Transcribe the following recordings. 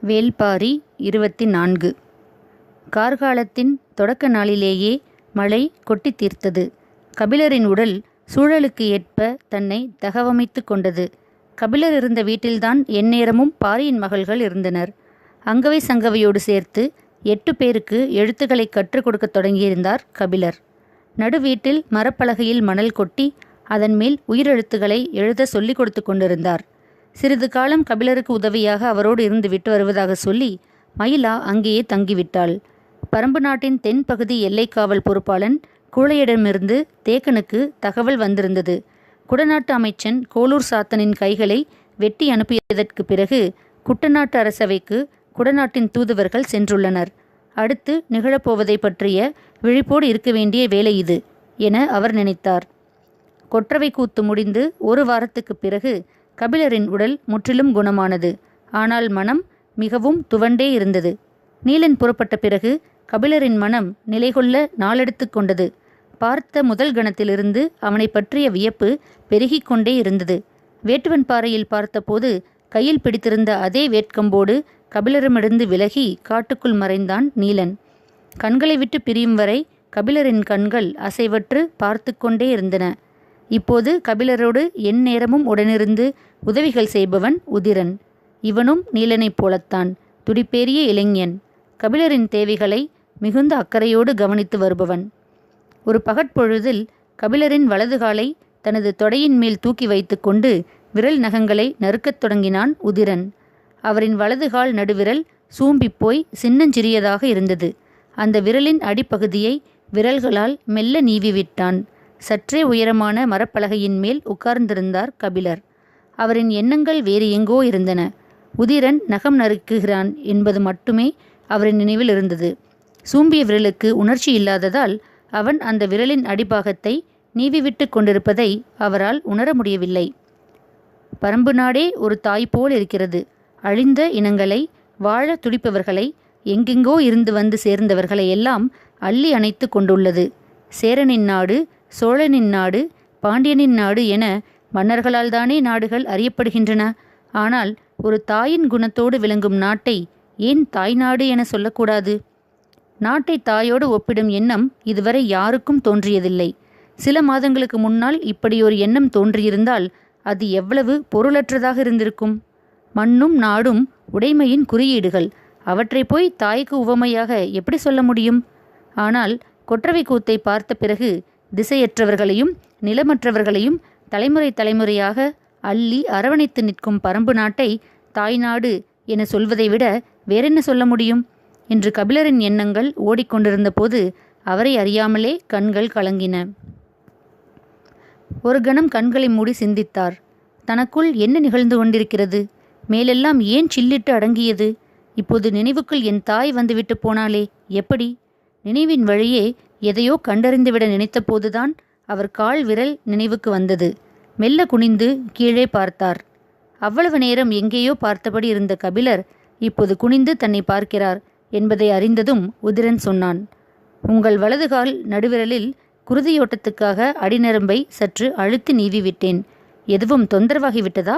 வேள்பாரி 24. கார்காலத்தின் தொடக்க நாளிலேயே மழை கொட்டித் தீர்த்தது. கபிலரின் உடல் சூழலுக்கு ஏற்ப தன்னை தகவமைத்து கொண்டது. கபிலர் இருந்த வீட்டில்தான் எந்நேரமும் பாரியின் மகள்கள் இருந்தனர். அங்கவை சங்கவையோடு சேர்த்து 8 பேருக்கு எழுத்துக்களை கற்றுக் கொடுக்கத் தொடங்கியிருந்தார் கபிலர். நடு வீட்டில் மரப்பலகையில் மணல் கொட்டி அதன் மேல் உயிரெழுத்துக்களை எழுத சொல்லிக் கொடுத்து கொண்டிருந்தார். சிறிது காலம் கபிலருக்கு உதவியாக அவரோடு இருந்து விட்டு வருவதாக சொல்லி மயிலா அங்கேயே தங்கிவிட்டாள். பரம்பு நாட்டின் தென்பகுதி எல்லைக்காவல் பொறுப்பாளன் கூழையிடமிருந்து தேக்கனுக்கு தகவல் வந்திருந்தது. குடநாட்டு அமைச்சன் கோலூர் சாத்தனின் கைகளை வெட்டி அனுப்பியதற்கு பிறகு குட்டநாட்டு அரசவைக்கு குடநாட்டின் தூதுவர்கள் சென்றுள்ளனர். அடுத்து நிகழப்போவதை பற்றிய விழிப்போடு இருக்க வேண்டிய வேலை இது என அவர் நினைத்தார். கொற்றவை கூத்து முடிந்து 1 வாரத்துக்கு பிறகு கபிலரின் உடல் முற்றிலும் குணமானது. ஆனால் மனம் மிகவும் துவண்டே இருந்தது. நீலன் புறப்பட்ட பிறகு கபிலரின் மனம் நிலைகொள்ள நாளெடுத்து கொண்டது. பார்த்த முதல் கணத்திலிருந்து அவனை பற்றிய வியப்பு பெருகிக் கொண்டே இருந்தது. வேட்டுவன் பாறையில் பார்த்தபோது கையில் பிடித்திருந்த அதே வேட்கம்போடு கபிலரிடமிருந்து விலகி காட்டுக்குள் மறைந்தான் நீலன். கண்களை விட்டு பிரியும் வரை கபிலரின் கண்கள் அசைவற்று பார்த்து கொண்டே இருந்தன. இப்போது கபிலரோடு எந்நேரமும் உடனிருந்து உதவிகள் செய்பவன் உதிரன். இவனும் நீலனைப் போலத்தான் துடிப்பேறிய இளைஞன். கபிலரின் தேவைகளை மிகுந்த அக்கறையோடு கவனித்து வருபவன். ஒரு பகற்பொழுதில் கபிலரின் வலது காலை தனது தொடையின் மேல் தூக்கி வைத்து கொண்டு விரல் நகங்களை நறுக்கத் தொடங்கினான் உதிரன். அவரின் வலதுகால் நடுவிரல் சூம்பிப்போய் சின்னஞ்சிறியதாக இருந்தது. அந்த விரலின் அடிப்பகுதியை விரல்களால் மெல்ல நீவிவிட்டான். சற்றே உயரமான மரப்பலகையின் மேல் உட்கார்ந்திருந்தார் கபிலர். அவரின் எண்ணங்கள் வேறு எங்கோ இருந்தன. உதிரன் நகம் நறுக்குகிறான் என்பது மட்டுமே அவரின் நினைவில் இருந்தது. சூம்பிய விரலுக்கு உணர்ச்சி இல்லாததால் அவன் அந்த விரலின் அடிபாகத்தை நீவிவிட்டு கொண்டிருப்பதை அவரால் உணர முடியவில்லை. பரம்பு நாடே ஒரு தாய் போல் இருக்கிறது. அழிந்த இனங்களை, வாழ துடிப்பவர்களை, எங்கெங்கோ இருந்து வந்து சேர்ந்தவர்களை எல்லாம் அள்ளி அணைத்து கொண்டுள்ளது. சேரனின் நாடு, சோழனின் நாடு, பாண்டியனின் நாடு என மன்னர்களால் தானே நாடுகள் அறியப்படுகின்றன. ஆனால் ஒரு தாயின் குணத்தோடு விளங்கும் நாட்டை ஏன் தாய் நாடு என சொல்லக்கூடாது? நாட்டை தாயோடு ஒப்பிடும் எண்ணம் இதுவரை யாருக்கும் தோன்றியதில்லை. சில மாதங்களுக்கு முன்னால் இப்படியொரு எண்ணம் தோன்றியிருந்தால் அது எவ்வளவு பொருளற்றதாக இருந்திருக்கும். மண்ணும் நாடும் உடைமையின் குறியீடுகள். அவற்றை போய் தாய்க்கு உவமையாக எப்படி சொல்ல முடியும்? ஆனால் கொற்றவை கூத்தை பார்த்த பிறகு திசையற்றவர்களையும் நிலமற்றவர்களையும் தலைமுறை தலைமுறையாக அள்ளி அரவணைத்து நிற்கும் பரம்பு நாட்டை தாய்நாடு என சொல்வதை விட வேறென்ன சொல்ல முடியும் என்று கபிலரின் எண்ணங்கள் ஓடிக்கொண்டிருந்த போது அவரை அறியாமலே கண்கள் கலங்கின. ஒரு கணம் கண்களை மூடி சிந்தித்தார். தனக்குள் என்ன நிகழ்ந்து கொண்டிருக்கிறது? மேலெல்லாம் ஏன் சில்லிட்டு அடங்கியது? இப்போது நினைவுக்குள் என் தாய் வந்துவிட்டு போனாலே எப்படி? நினைவின் வழியே எதையோ கண்டறிந்துவிட நினைத்த போதுதான் அவர் கால் விரல் நினைவுக்கு வந்தது. மெல்ல குனிந்து கீழே பார்த்தார். அவ்வளவு நேரம் எங்கேயோ பார்த்தபடி இருந்த கபிலர் இப்போது குனிந்து தன்னை பார்க்கிறார் என்பதை அறிந்ததும் உதிரன் சொன்னான், உங்கள் வலதுகால் நடுவிரலில் குருதியோட்டத்துக்காக அடிநரம்பை சற்று அழுத்தி நீவிவிட்டேன். எதுவும் தொந்தரவாகிவிட்டதா?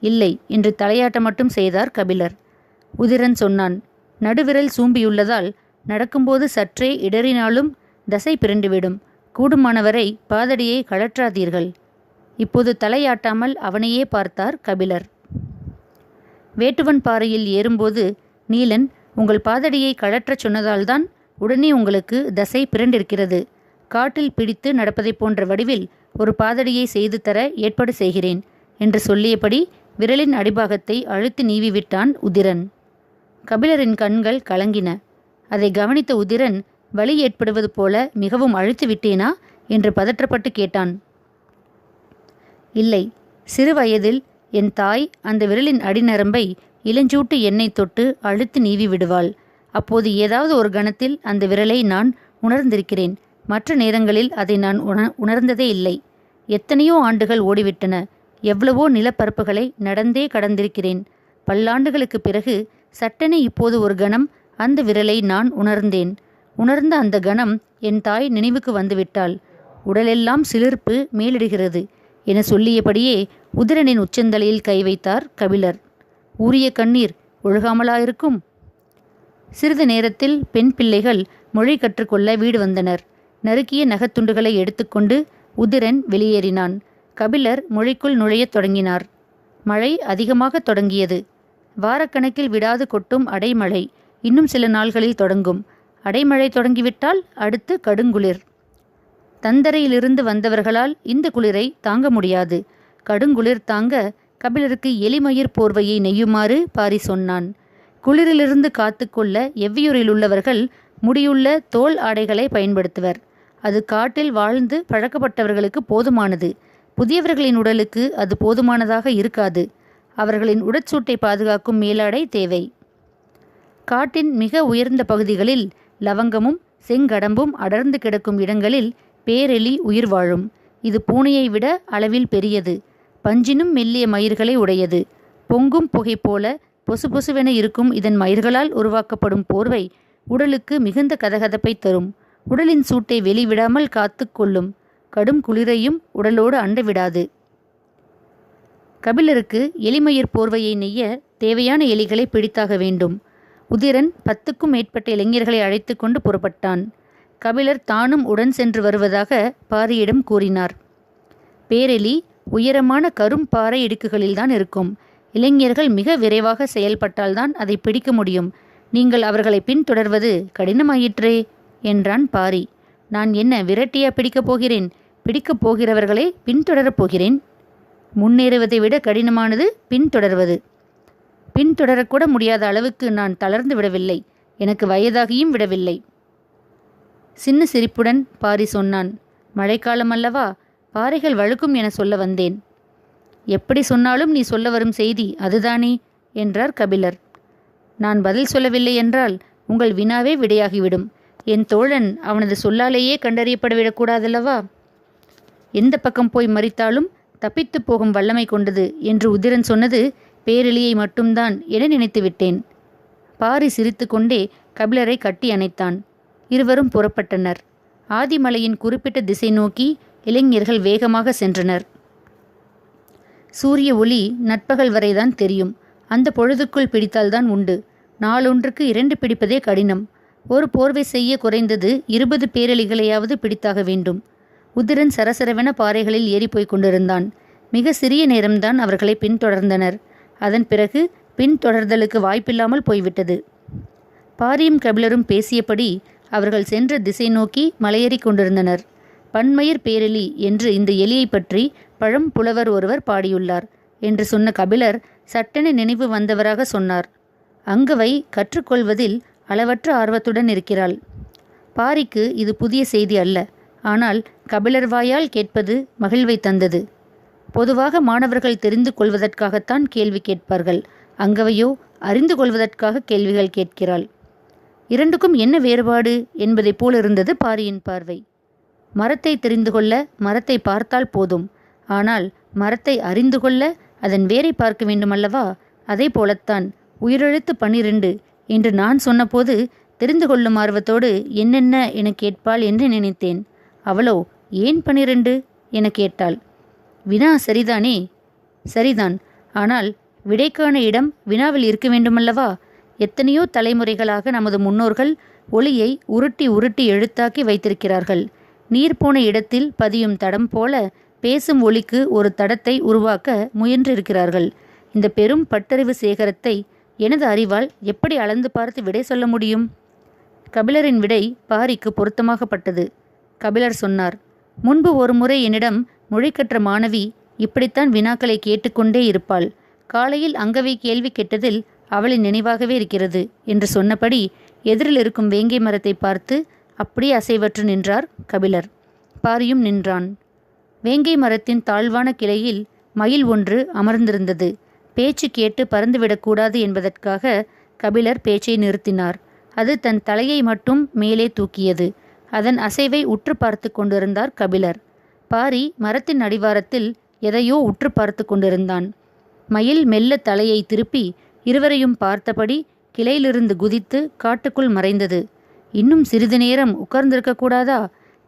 இல்லை என்று தலையாட்ட மட்டும் செய்தார் கபிலர். உதிரன் சொன்னான், நடுவிரல் சூம்பியுள்ளதால் நடக்கும்போது சற்றே இடறினாலும் தசை பிறண்டுவிடும். கூடுமானவரை பாதடியை கழற்றாதீர்கள். இப்போது தலையாட்டாமல் அவனையே பார்த்தார் கபிலர். வேட்டுவன் பாறையில் ஏறும்போது நீலன் உங்கள் பாதடியை கழற்றச் சொன்னதால்தான் உடனே உங்களுக்கு தசை பிறண்டிருக்கிறது. காட்டில் பிடித்து நடப்பதை போன்ற வடிவில் ஒரு பாதடியை செய்து தர ஏற்பாடு செய்கிறேன் என்று சொல்லியபடி விரலின் அடிபாகத்தை அழுத்தி நீவிவிட்டான் உதிரன். கபிலரின் கண்கள் கலங்கின. அதை கவனித்த உதிரன் வலி ஏற்படுவது போல மிகவும் அழுத்தி விட்டேனா என்று பதற்றப்பட்டு கேட்டான். இல்லை, சிறு வயதில் என் தாய் அந்த விரலின் அடிநரம்பை இளஞ்சூட்டு எண்ணெய் தொட்டு அழுத்தி நீவி விடுவாள். அப்போது ஏதாவது ஒரு கணத்தில் அந்த விரலை நான் உணர்ந்திருக்கிறேன். மற்ற நேரங்களில் அதை நான் உணர்ந்ததே இல்லை. எத்தனையோ ஆண்டுகள் ஓடிவிட்டன. எவ்வளவோ நிலப்பரப்புகளை நடந்தே கடந்திருக்கிறேன். பல்லாண்டுகளுக்கு பிறகு சட்டென இப்போது ஒரு கணம் அந்த விரலை நான் உணர்ந்தேன். உணர்ந்த அந்த கணம் என் தாய் நினைவுக்கு வந்துவிட்டாள். உடலெல்லாம் சிலிர்ப்பு மேலிடுகிறது என சொல்லியபடியே உதிரனின் உச்சந்தலையில் கை வைத்தார் கபிலர். ஊறிய கண்ணீர் ஒழுகாமலாயிருக்கும்? சிறிது நேரத்தில் பெண் பிள்ளைகள் மொழி கற்றுக்கொள்ள வீடு வந்தனர். நறுக்கிய நகத்துண்டுகளை எடுத்துக்கொண்டு உதிரன் வெளியேறினான். கபிலர் மொழிக்குள் நுழையத் தொடங்கினார். மழை அதிகமாக தொடங்கியது. வாரக்கணக்கில் விடாது கொட்டும் அடைமழை இன்னும் சில நாள்களில் தொடங்கும். அடைமழை தொடங்கிவிட்டால் அடுத்து கடுங்குளிர். தந்தரையிலிருந்து வந்தவர்களால் இந்த குளிரை தாங்க முடியாது. கடுங்குளிர் தாங்க கபிலருக்கு எலிமயிர் போர்வையை நெய்யுமாறு பாரி சொன்னான். குளிரிலிருந்து காத்துக்கொள்ள எவ்வியூரில் உள்ளவர்கள் முடியுள்ள தோல் ஆடைகளை பயன்படுத்துவர். அது காட்டில் வாழ்ந்து பழக்கப்பட்டவர்களுக்கு போதுமானது. புதியவர்களின் உடலுக்கு அது போதுமானதாக இருக்காது. அவர்களின் உடற்சூட்டை பாதுகாக்கும் மேலாடை தேவை. காட்டின் மிக உயர்ந்த பகுதிகளில் லவங்கமும் செங்கடம்பும் அடர்ந்து கிடக்கும் இடங்களில் பேரெலி உயிர் வாழும். இது பூனையை விட அளவில் பெரியது. பஞ்சினும் மெல்லிய மயிர்களை உடையது. பொங்கும் புகை போல பொசு பொசுவென இருக்கும் இதன் மயிர்களால் உருவாக்கப்படும் போர்வை உடலுக்கு மிகுந்த கதகதப்பை தரும். உடலின் சூட்டை வெளிவிடாமல் காத்து கொள்ளும். கடும் குளிரையும் உடலோடு அண்டவிடாது. கபிலருக்கு எலிமயிர் போர்வையை நெய்ய தேவையான எலிகளை பிடித்தாக வேண்டும். உதிரன் 10க்கும் மேற்பட்ட இளைஞர்களை அழைத்து கொண்டு புறப்பட்டான். கபிலர் தானும் உடன் சென்று வருவதாக பாரியிடம் கூறினார். பேரெலி உயரமான கரும்பாறை இடுக்குகளில்தான் இருக்கும். இளைஞர்கள் மிக விரைவாக செயல்பட்டால்தான் அதை பிடிக்க முடியும். நீங்கள் அவர்களை பின்தொடர்வது கடினமாயிற்றே என்றான் பாரி. நான் என்ன விரட்டியா பிடிக்கப் போகிறேன்? பிடிக்கப் போகிறவர்களை பின்தொடரப் போகிறேன். முன்னேறுவதை விட கடினமானது பின்தொடர்வது. பின்தொடரக்கூட முடியாத அளவுக்கு நான் தளர்ந்து விடவில்லை. எனக்கு வயதாகியும் விடவில்லை. சின்ன சிரிப்புடன் பாரி சொன்னான். மழைக்காலம் அல்லவா, பாறைகள் வழுக்கும் என சொல்ல வந்தேன். எப்படி சொன்னாலும் நீ சொல்ல வரும் செய்தி அதுதானே என்றார் கபிலர். நான் பதில் சொல்லவில்லை என்றால் உங்கள் வினாவே விடையாகிவிடும். என் தோழன் அவனது சொல்லாலேயே கண்டறியப்படவிடக்கூடாதல்லவா? எந்த பக்கம் போய் மறித்தாலும் தப்பித்து போகும் வல்லமை கொண்டது என்று உதிரன் சொன்னது பேரெலியை மட்டும்தான் என நினைத்து விட்டேன். பாரி சிரித்து கொண்டே கபிலரை கட்டி அணைத்தான். இருவரும் புறப்பட்டனர். ஆதிமலையின் குறிப்பிட்ட திசை நோக்கி இளைஞர்கள் வேகமாக சென்றனர். சூரிய ஒளி நட்பகல் வரைதான் தெரியும். அந்த பொழுதுக்குள் பிடித்தால்தான் உண்டு. நாளொன்றுக்கு 2 பிடிப்பதே கடினம். ஒரு போர்வை செய்ய குறைந்தது 20 பேரெலிகளையாவது பிடித்தாக வேண்டும். உதிரன் சரசரவென பாறைகளில் ஏறிப்போய் கொண்டிருந்தான். மிக சிறிய நேரம்தான் அவர்களை பின்தொடர்ந்தனர். அதன் பிறகு பின்தொடர்தலுக்கு வாய்ப்பில்லாமல் போய்விட்டது. பாரியும் கபிலரும் பேசியபடி அவர்கள் சென்ற திசை நோக்கி மலையேறி கொண்டிருந்தனர். பன்மயிர் பேரெலி என்று இந்த எலியை பற்றி பழம் புலவர் ஒருவர் பாடியுள்ளார் என்று சொன்ன கபிலர் சட்டென நினைவு வந்தவராக சொன்னார். அங்கவை கற்றுக்கொள்வதில் அளவற்ற ஆர்வத்துடன் இருக்கிறாள். பாரிக்கு இது புதிய செய்தி அல்ல. ஆனால் கபிலர் வாயால் கேட்பது மகிழ்வை தந்தது. பொதுவாக மாணவர்கள் தெரிந்து கொள்வதற்காகத்தான் கேள்வி கேட்பார்கள். அங்கவையோ அறிந்து கொள்வதற்காக கேள்விகள் கேட்கிறாள். இரண்டுக்கும் என்ன வேறுபாடு என்பதைப் போலிருந்தது பாரியின் பார்வை. மரத்தை தெரிந்து கொள்ள மரத்தை பார்த்தால் போதும். ஆனால் மரத்தை அறிந்து கொள்ள அதன் வேரை பார்க்க வேண்டுமல்லவா? அதே போலத்தான் உயிரெழுத்து 12 என்று நான் சொன்னபோது தெரிந்து கொள்ளும் ஆர்வத்தோடு என்னென்ன என கேட்பாள் என்று நினைத்தேன். அவளோ ஏன் 12 என கேட்டாள். வினா சரிதானே? சரிதான். ஆனால் விடைக்கான இடம் வினாவில் இருக்க வேண்டுமல்லவா? எத்தனையோ தலைமுறைகளாக நமது முன்னோர்கள் ஒளியை உருட்டி உருட்டி எழுத்தாக்கி வைத்திருக்கிறார்கள். நீர் போன இடத்தில் பதியும் தடம் போல பேசும் ஒளிக்கு ஒரு தடத்தை உருவாக்க முயன்றிருக்கிறார்கள். இந்த பெரும் பட்டறிவு சேகரத்தை எனது அறிவால் எப்படி அளந்து பார்த்து விடை சொல்ல முடியும்? கபிலரின் விடை பாரிக்கு பொருத்தமாகப்பட்டது. கபிலர் சொன்னார். முன்பு ஒரு முறை என்னிடம் மொழி கற்ற மாணவி இப்படித்தான் வினாக்களை கேட்டுக்கொண்டே இருப்பாள். காலையில் அங்கவை கேள்வி கேட்டதில் அவளின் நினைவாகவே இருக்கிறது என்று சொன்னபடி எதிரில் இருக்கும் வேங்கை மரத்தை பார்த்து அப்படியே அசைவற்று நின்றார் கபிலர். பாரியும் நின்றான். வேங்கை மரத்தின் தாழ்வான கிளையில் மயில் ஒன்று அமர்ந்திருந்தது. பேச்சு கேட்டு பறந்துவிடக்கூடாது என்பதற்காக கபிலர் பேச்சை நிறுத்தினார். அது தன் தலையை மட்டும் மேலே தூக்கியது. அதன் அசைவை உற்று பார்த்து கொண்டிருந்தார் கபிலர். பாரி மரத்தின் அடிவாரத்தில் எதையோ உற்று பார்த்து கொண்டிருந்தான். மயில் மெல்ல தலையை திருப்பி இருவரையும் பார்த்தபடி கிளையிலிருந்து குதித்து காட்டுக்குள் மறைந்தது. இன்னும் சிறிது நேரம் உட்கார்ந்திருக்கக்கூடாதா?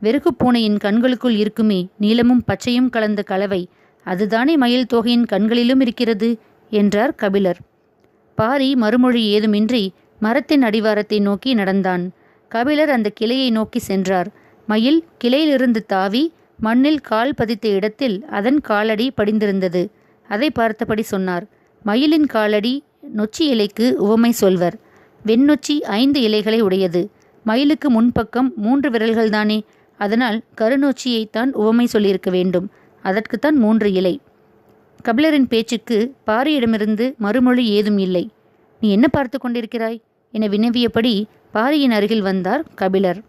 வெறுகு பூனையின் கண்களுக்குள் இருக்குமே நீலமும் பச்சையும் கலந்த கலவை, அதுதானே மயில் தோகையின் கண்களிலும் இருக்கிறது என்றார் கபிலர். பாரி மறுமொழி ஏதுமின்றி மரத்தின் அடிவாரத்தை நோக்கி நடந்தான். கபிலர் அந்த கிளையை நோக்கி சென்றார். மயில் கிளையிலிருந்து தாவி மண்ணில் கால் பதித்த இடத்தில் அதன் காலடி படிந்திருந்தது. அதை பார்த்தபடி சொன்னார். மயிலின் காலடி நொச்சி இலைக்கு உவமை சொல்வர். வெண்ணொச்சி 5 இலைகளை உடையது. மயிலுக்கு முன்பக்கம் 3 விரல்கள்தானே. அதனால் கருநொச்சியைத்தான் உவமை சொல்லியிருக்க வேண்டும். அதற்குத்தான் 3 இலை. கபிலரின் பேச்சுக்கு பாரியிடமிருந்து மறுமொழி ஏதும் இல்லை. நீ என்ன பார்த்து கொண்டிருக்கிறாய் என வினவியபடி பாரியின் அருகில் வந்தார் கபிலர்.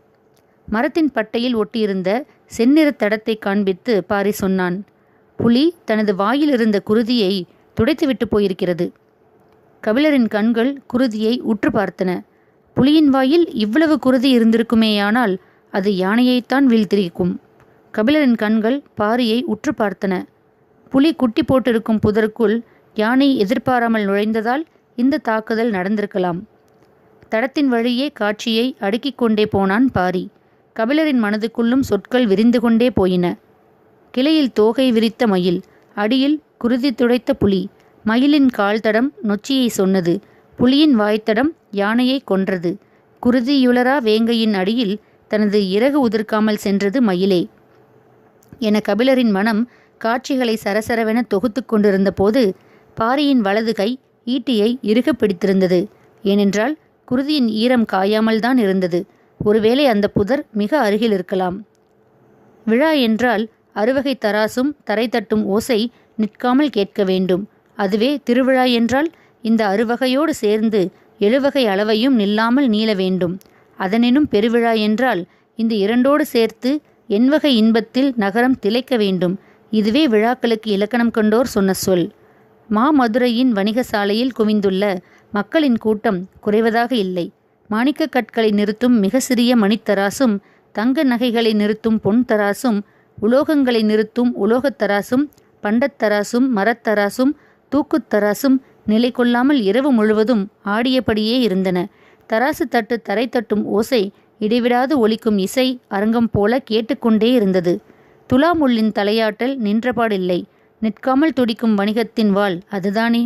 மரத்தின் பட்டையில் ஒட்டியிருந்த செந்நிற தடத்தை காண்பித்து பாரி சொன்னான். புலி தனது வாயில் இருந்த குருதியை துடைத்துவிட்டு போயிருக்கிறது. கபிலரின் கண்கள் குருதியை உற்று பார்த்தன. புலியின் வாயில் இவ்வளவு குருதி இருந்திருக்குமேயானால் அது யானையைத்தான் வீழ்த்திருக்கும். கபிலரின் கண்கள் பாரியை உற்று பார்த்தன. புலி குட்டி போட்டிருக்கும் புதருக்குள் யானை எதிர்பாராமல் நுழைந்ததால் இந்த தாக்குதல் நடந்திருக்கலாம். தடத்தின் வழியே காட்சியை அடுக்கிக் கொண்டே போனான் பாரி. கபிலரின் மனதுக்குள்ளும் சொற்கள் விரிந்து கொண்டே போயின. கிளையில் தோகை விரித்த மயில், அடியில் குருதி துடைத்த புலி. மயிலின் கால் தடம் நொச்சியை சொன்னது. புலியின் வாய்த்தடம் யானையை கொன்றது. குருதியுளரா வேங்கையின் அடியில் தனது இறகு உதிர்க்காமல் சென்றது மயிலே என கபிலரின் மனம் காட்சிகளை சரசரவென தொகுத்து கொண்டிருந்த போது பாரியின் வலது கை ஈட்டியை இறுக பிடித்திருந்தது. ஏனென்றால் குருதியின் ஈரம் காயாமல் தான் இருந்தது. ஒருவேளை அந்த புதர் மிக அருகில் இருக்கலாம். விழா என்றால் அறுவகை தராசும் தரை தட்டும் ஓசை நிற்காமல் கேட்க வேண்டும். அதுவே திருவிழா என்றால் இந்த அறுவகையோடு சேர்ந்து 7 வகை அளவையும் நில்லாமல் நீள வேண்டும். அதனெனும் பெருவிழா என்றால் இந்த 2ஓடு சேர்த்து 8 வகை இன்பத்தில் நகரம் திளைக்க வேண்டும். இதுவே விழாக்களுக்கு இலக்கணம் கொண்டோர் சொன்ன சொல். மாமதுரையின் வணிக சாலையில் குவிந்துள்ள மக்களின் கூட்டம் குறைவதாக இல்லை. மாணிக்க கற்களை நிறுத்தும் மிக சிறிய மணித்தராசும், தங்க நகைகளை நிறுத்தும் பொன் தராசும், உலோகங்களை நிறுத்தும் உலோகத்தராசும், பண்டத்தராசும், மரத்தராசும், தூக்குத்தராசும் நிலை கொள்ளாமல் இரவு முழுவதும் ஆடியபடியே இருந்தன. தராசு தட்டு தரை தட்டும் ஓசை இடைவிடாது ஒலிக்கும் இசை அரங்கம் போல கேட்டுக்கொண்டே இருந்தது. துலாமுள்ளின் தலையாட்டல் நின்றபாடில்லை. நிற்காமல் துடிக்கும் வணிகத்தின் வாள் அதுதானே.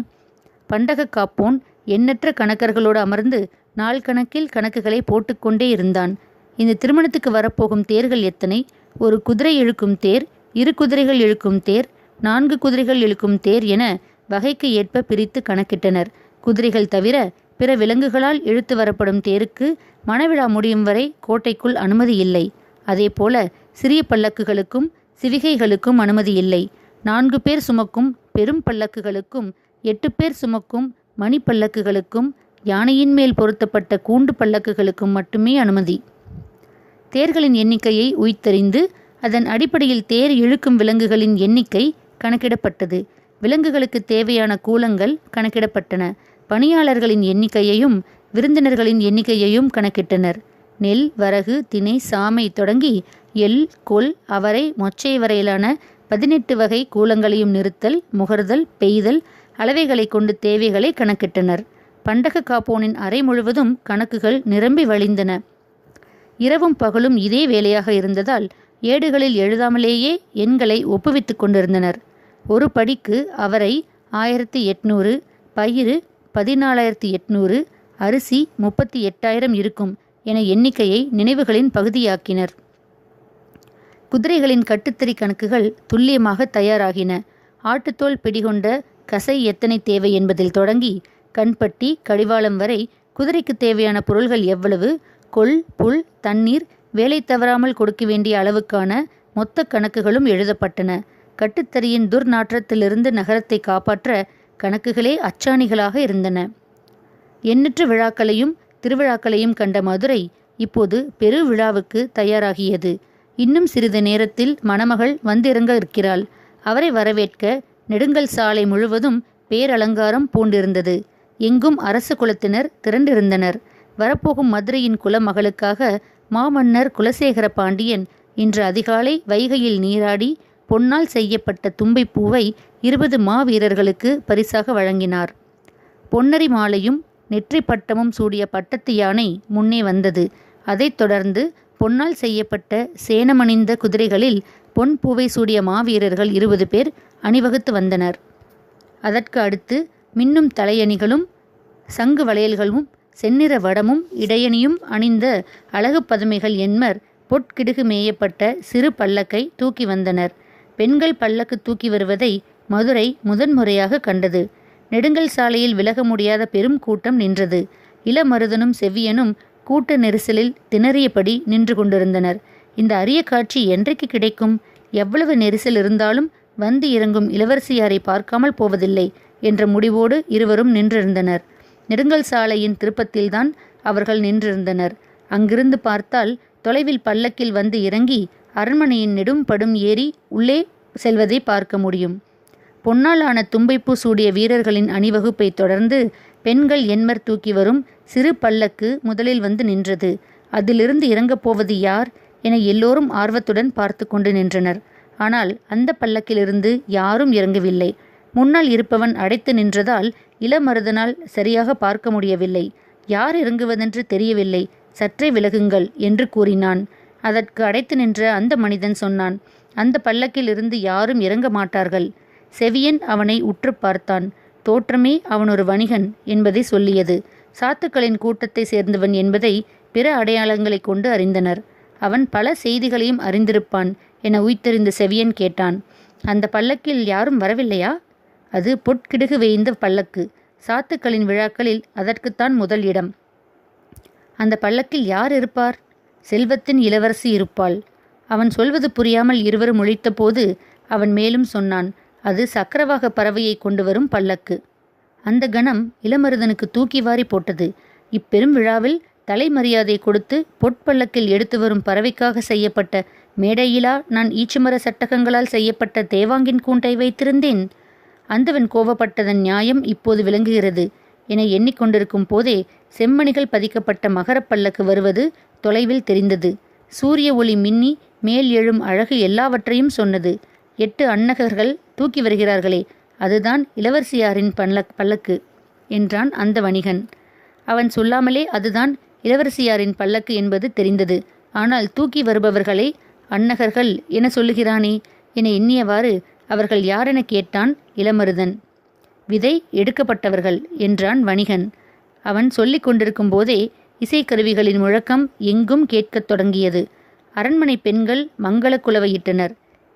பண்டக காப்போன் எண்ணற்ற கணக்கர்களோடு அமர்ந்து நாள் கணக்கில் கணக்குகளை போட்டுக்கொண்டே இருந்தான். இந்த திருமணத்துக்கு வரப்போகும் தேர்கள் எத்தனை? ஒரு குதிரை இழுக்கும் தேர், 2 குதிரைகள் இழுக்கும் தேர், 4 குதிரைகள் இழுக்கும் தேர் என வகைக்கு ஏற்ப பிரித்து கணக்கிட்டனர். குதிரைகள் தவிர பிற விலங்குகளால் இழுத்து வரப்படும் தேருக்கு மணவிழா முடியும் வரை கோட்டைக்குள் அனுமதி இல்லை. அதேபோல சிறிய பல்லக்குகளுக்கும் சிவிகைகளுக்கும் அனுமதி இல்லை. 4 பேர் சுமக்கும் பெரும் பல்லக்குகளுக்கும் 8 பேர் சுமக்கும் மணி பல்லக்குகளுக்கும் யானையின் மேல் பொருத்தப்பட்ட கூண்டு பல்லக்குகளுக்கும் மட்டுமே அனுமதி. தேர்களின் எண்ணிக்கையை உய்த்தறிந்து அதன் அடிப்படையில் தேர் இழுக்கும் விலங்குகளின் எண்ணிக்கை கணக்கிடப்பட்டது. விலங்குகளுக்கு தேவையான கூலங்கள் கணக்கிடப்பட்டன. பணியாளர்களின் எண்ணிக்கையையும் விருந்தினர்களின் எண்ணிக்கையையும் கணக்கிட்டனர். நெல், வரகு, திணை, சாமை தொடங்கி எள், கொல், அவரை, மொச்சை வரையிலான 18 வகை கூலங்களையும் நிறுத்தல், முகர்தல், பெய்தல், அளவைகளை கொண்டு தேவைகளை கணக்கிட்டனர். பண்டக காப்போனின் அறை முழுவதும் கணக்குகள் நிரம்பி வழிந்தன. இரவும் பகலும் இதே வேலையாக இருந்ததால் ஏடுகளில் எழுதாமலேயே எண்களை ஒப்புவித்து கொண்டிருந்தனர். ஒரு படிக்கு அவரை 1800, பயிறு 14,800, அரிசி 38,000 இருக்கும் என எண்ணிக்கையை நினைவுகளின் பகுதியாக்கினர். குதிரைகளின் கட்டுத்தறி கணக்குகள் துல்லியமாக தயாராகின. ஆட்டுத்தோல் பிடிகொண்ட கசை எத்தனை தேவை என்பதில் தொடங்கி கண்பட்டி, கடிவாளம் வரை குதிரைக்கு தேவையான பொருள்கள் எவ்வளவு, கொள், புல், தண்ணீர், வேலை தவறாமல் கொடுக்க வேண்டிய அளவுக்கான மொத்த கணக்குகளும் எழுதப்பட்டன. கட்டுத்தறியின் துர்நாற்றத்திலிருந்து நகரத்தை காப்பாற்ற கணக்குகளே அச்சாணிகளாக இருந்தன. எண்ணற்ற விழாக்களையும் திருவிழாக்களையும் கண்ட மதுரை இப்போது பெரு விழாவுக்கு தயாராகியது. இன்னும் சிறிது நேரத்தில் மணமகள் வந்திறங்க இருக்கிறாள். அவரை வரவேற்க நெடுங்கல் சாலை முழுவதும் பேரலங்காரம் பூண்டிருந்தது. எங்கும் அரச குலத்தினர் திரண்டிருந்தனர். வரப்போகும் மதுரையின் குலமகளுக்காக மாமன்னர் குலசேகர பாண்டியன் இன்று அதிகாலை வைகையில் நீராடி பொன்னால் செய்யப்பட்ட தும்பைப்பூவை 20 மாவீரர்களுக்கு பரிசாக வழங்கினார். பொன்னரி மாலையும் நெற்றி பட்டமும் சூடிய பட்டத்து யானை முன்னே வந்தது. அதைத் தொடர்ந்து பொன்னால் செய்யப்பட்ட சேனமணிந்த குதிரைகளில் பொன் பூவை சூடிய மாவீரர்கள் 20 பேர் அணிவகுத்து வந்தனர். அதற்கு அடுத்து மின்னும் தலையணிகளும் சங்கு வளையல்களும் செந்நிற வடமும் இடையணியும் அணிந்த அழகு பதுமைகள் என்மர் பொற்கிடுகு மேயப்பட்ட சிறு பல்லக்கை தூக்கி வந்தனர். பெண்கள் பல்லக்கு தூக்கி வருவதை மதுரை முதன்முறையாக கண்டது. நெடுங்கல் சாலையில் விலக முடியாத பெரும் கூட்டம் நின்றது. இளமருதனும் செவ்வியனும் கூட்ட நெரிசலில் திணறியபடி நின்று கொண்டிருந்தனர். இந்த அரிய காட்சி என்றைக்கு கிடைக்கும்? எவ்வளவு நெரிசல் இருந்தாலும் வந்து இறங்கும் இளவரசியாரை பார்க்காமல் போவதில்லை என்ற முடிவோடு இருவரும் நின்றிருந்தனர். நெடுங்கல் சாலையின் திருப்பத்தில்தான் அவர்கள் நின்றிருந்தனர். அங்கிருந்து பார்த்தால் தொலைவில் பல்லக்கில் வந்து இறங்கி அரண்மனையின் நெடும் படும் ஏறி உள்ளே செல்வதை பார்க்க முடியும். பொன்னாலான தும்பைப்பூ சூடிய வீரர்களின் அணிவகுப்பை தொடர்ந்து பெண்கள் என்மர் தூக்கி வரும் சிறு பல்லக்கு முதலில் வந்து நின்றது. அதிலிருந்து இறங்கப் போவது யார் என எல்லோரும் ஆர்வத்துடன் பார்த்து கொண்டு நின்றனர். ஆனால் அந்த பல்லக்கிலிருந்து யாரும் இறங்கவில்லை. முன்னால் இருப்பவன் அடைத்து நின்றதால் இளமருதனால் சரியாக பார்க்க முடியவில்லை. யார் இறங்குவதென்று தெரியவில்லை. சற்றே விலகுங்கள் என்று கூறினான். அதற்கு அடைத்து நின்ற அந்த மனிதன் சொன்னான், அந்த பல்லக்கில் இருந்து யாரும் இறங்க மாட்டார்கள். செவியன் அவனை உற்று பார்த்தான். தோற்றமே அவன் ஒரு வணிகன் என்பதை சொல்லியது. சாத்துக்களின் கூட்டத்தை சேர்ந்தவன் என்பதை பிற அடையாளங்களை கொண்டு அறிந்தனர். அவன் பல செய்திகளையும் அறிந்திருப்பான் என உய்த்தெறிந்த செவியன் கேட்டான், அந்த பல்லக்கில் யாரும் வரவில்லையா? அது பொற்கிடுகு வேய்ந்த பல்லக்கு. சாத்துக்களின் விழாக்களில் அதற்குத்தான் முதல் இடம். அந்த பல்லக்கில் யார் இருப்பார்? செல்வத்தின் இளவரசி இருப்பாள். அவன் சொல்வது புரியாமல் இருவரும் முழித்த போது அவன் மேலும் சொன்னான், அது சக்கரவாக பறவையை கொண்டு வரும் பல்லக்கு. அந்த கணம் இளமருதனுக்கு தூக்கி வாரி போட்டது. இப்பெரும் விழாவில் தலைமரியாதை கொடுத்து பொற்பல்லக்கில் எடுத்து வரும் பறவைக்காக செய்யப்பட்ட மேடையிலா நான் ஈச்சுமர சட்டகங்களால் செய்யப்பட்ட தேவாங்கின் கூண்டை வைத்திருந்தேன். அந்தவன் கோபப்பட்டதன் நியாயம் இப்போது விளங்குகிறது என எண்ணிக்கொண்டிருக்கும் போதே செம்மணிகள் பதிக்கப்பட்ட மகரப் பல்லக்கு வருவது தொலைவில் தெரிந்தது. சூரிய ஒளி மின்னி மேல் எழும் அழகு எல்லாவற்றையும் சொன்னது. 8 அன்னகர்கள் தூக்கி வருகிறார்களே, அதுதான் இளவரசியாரின் பல்லக்கு என்றான் அந்த வணிகன். அவன் சொல்லாமலே அதுதான் இளவரசியாரின் பல்லக்கு என்பது தெரிந்தது. ஆனால் தூக்கி வருபவர்களை அன்னகர்கள் என சொல்லுகிறானே என எண்ணியவாறு அவர்கள் யாரென கேட்டான் இளமருதன். விதை எடுக்கப்பட்டவர்கள் என்றான் வணிகன். அவன் சொல்லிக் கொண்டிருக்கும் போதே இசைக்கருவிகளின் முழக்கம் எங்கும் கேட்கத் தொடங்கியது. அரண்மனை பெண்கள் மங்கள குலவையிட்டனர்.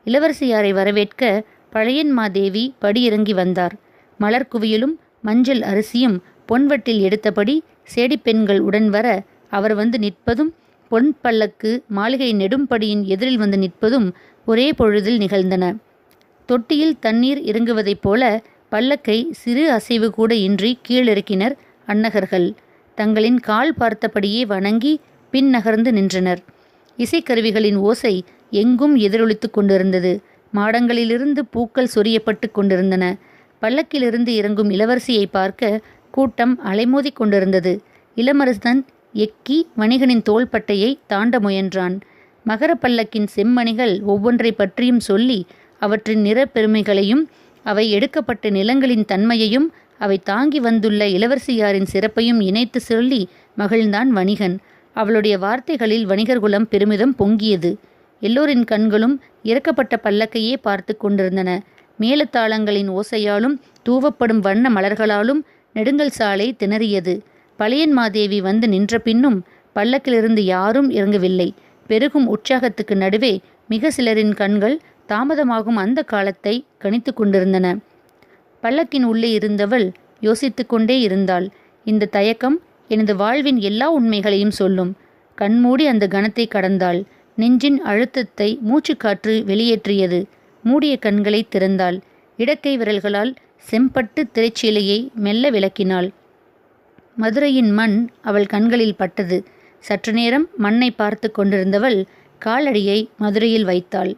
இளவரசியாரை வரவேற்க பழையன்மாதேவி படியிறங்கி வந்தார். மலர் குவியலும் மஞ்சள் அரிசியும் பொன்வட்டில் எடுத்தபடி சேடிப்பெண்கள் உடன் வர அவர் வந்து நிற்பதும் பொன் பல்லக்கு மாளிகை நெடும்படியின் எதிரில் வந்து நிற்பதும் ஒரே பொழுதில் நிகழ்ந்தன. தொட்டியில் தண்ணீர் இறங்குவதைப் போல பல்லக்கை சிறு அசைவு கூட இன்றி கீழிறக்கினர் அன்னகர்கள். தங்களின் கால் பார்த்தபடியே வணங்கி பின் நகர்ந்து நின்றனர். இசைக்கருவிகளின் ஓசை எங்கும் எதிரொலித்து கொண்டிருந்தது. மாடங்களிலிருந்து பூக்கள் சொரியப்பட்டு கொண்டிருந்தன. பல்லக்கிலிருந்து இறங்கும் இளவரசியை பார்க்க கூட்டம் அலைமோதி கொண்டிருந்தது. இளமருதன் எக்கி வணிகனின் தோள்பட்டையை தாண்ட முயன்றான். மகர பல்லக்கின் செம்மணிகள் ஒவ்வொன்றை பற்றியும் சொல்லி அவற்றின் நிற பெருமைகளையும் அவை எடுக்கப்பட்ட நிலங்களின் தன்மையையும் அவை தாங்கி வந்துள்ள இளவரசியாரின் சிறப்பையும் இணைத்து சொல்லி மகிழ்ந்தான் வணிகன். அவளுடைய வார்த்தைகளில் வணிகர்குலம் பெருமிதம் பொங்கியது. எல்லோரின் கண்களும் இறக்கப்பட்ட பல்லக்கையே பார்த்து கொண்டிருந்தன. மேலத்தாளங்களின் ஓசையாலும் தூவப்படும் வண்ண மலர்களாலும் நெடுங்கல் சாலை திணறியது. பழையன்மாதேவி வந்து நின்ற பின்னும் பல்லக்கிலிருந்து யாரும் இறங்கவில்லை. பெருகும் உற்சாகத்துக்கு நடுவே மிக சிலரின் கண்கள் தாமதமாகும் அந்த காலத்தை கணித்து கொண்டிருந்தன. பல்லக்கின் உள்ளே இருந்தவள் யோசித்து கொண்டே இருந்தாள். இந்த தயக்கம் எனது வாழ்வின் எல்லா உண்மைகளையும் சொல்லும். கண்மூடி அந்த கணத்தை கடந்தாள். நெஞ்சின் அழுத்தத்தை மூச்சுக்காற்று வெளியேற்றியது. மூடிய கண்களை திறந்தாள். இடக்கை விரல்களால் செம்பட்டு திரைச்சீலையை மெல்ல விலக்கினாள். மதுரையின் மண் அவள் கண்களில் பட்டது. சற்று நேரம் மண்ணை பார்த்து கொண்டிருந்தவள் காலடியை மதுரையில் வைத்தாள்.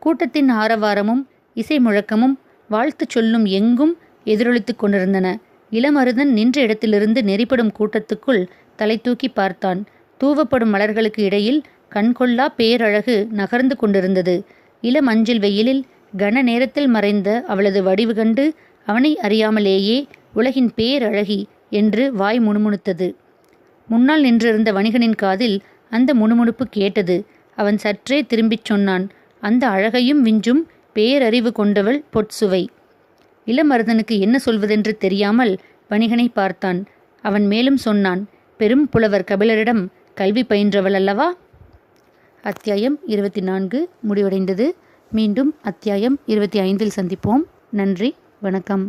கூட்டத்தின் ஆரவாரமும் இசை முழக்கமும் வாழ்த்து சொல்லும் எங்கும் எதிரொலித்து கொண்டிருந்தன. இளமருதன் நின்ற இடத்திலிருந்து நெறிப்படும் கூட்டத்துக்குள் தலை தூக்கி பார்த்தான். தூவப்படும் மலர்களுக்கு இடையில் கண்கொள்ளா பேரழகு நகர்ந்து கொண்டிருந்தது. இளமஞ்சள் வெயிலில் கன நேரத்தில் மறைந்த அவளது வடிவு கண்டு அவனை அறியாமலேயே உலகின் பேரழகி என்று வாய் முணுமுணுத்தது. முன்னால் நின்றிருந்த வணிகனின் காதில் அந்த முணுமுணுப்பு கேட்டது. அவன் சற்றே திரும்பிச் சொன்னான், அந்த அழகையும் விஞ்சும் பேரறிவு கொண்டவள் பொற்சுவை. இளமருதனுக்கு என்ன சொல்வதென்று தெரியாமல் வணிகனை பார்த்தான். அவன் மேலும் சொன்னான், பெரும் புலவர் கபிலரிடம் கல்வி பயின்றவள் அல்லவா? அத்தியாயம் 24 முடிவடைந்தது. மீண்டும் அத்தியாயம் 25 சந்திப்போம். நன்றி, வணக்கம்.